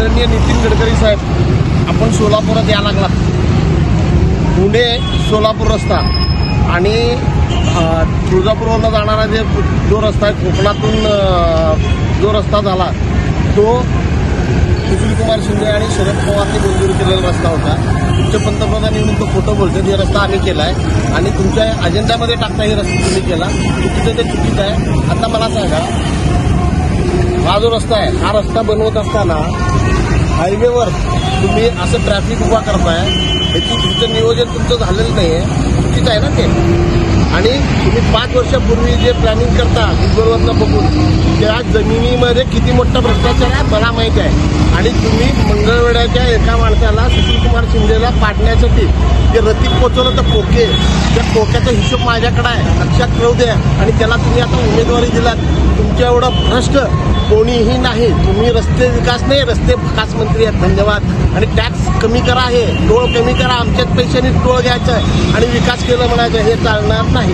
आदरणीय नितीन गडकरी साहेब, आपण सोलापुरात यायला लागलात. पुणे सोलापूर रस्ता आणि तुळजापूरवरून जाणारा जो रस्ता आहे, कोकणातून जो रस्ता झाला तो सुशीलकुमार शिंदे आणि शरद पवारने मंजूर केलेला रस्ता होता. तुमचे पंतप्रधान येऊन तो खोटं बोलतात. हे रस्ता आम्ही केला आहे आणि तुमच्या अजेंड्यामध्ये टाकता हे रस्ता तुम्ही केला. चुकीचं ते चुकीचं आहे. आता मला सांगा, हा जो रस्ता आहे, हा रस्ता बनवत असताना हायवेवर तुम्ही असं ट्रॅफिक उभा करताय, याची तुमचं नियोजन तुमचं झालेलं नाही आहे. चुकीचं आहे ना ते. आणि तुम्ही 5 वर्षापूर्वी जे प्लॅनिंग करता गुगलवरनं बघून, त्या जमिनीमध्ये किती मोठा भ्रष्टाचार आहे मला माहीत आहे. आणि तुम्ही मंगळवेढ्याच्या एका माणसाला, सुशीलकुमार शिंदेला पाडण्यासाठी जे रतीब पोचवलं तर कोके, त्या कोक्याचा हिशोब माझ्याकडे आहे, लक्षात ठेवू द्या. आणि त्याला तुम्ही आता उमेदवारी दिलात. तुमच्या एवढं भ्रष्ट कोणीही नाही. तुम्ही रस्ते विकास नाही, रस्ते विकास मंत्री आहेत. धन्यवाद. आणि टॅक्स कमी करा, हे टोळ कमी करा. आमच्याच पैशाने टोळ घ्यायचं आणि विकास केलं म्हणायचं, हे चालणार नाही.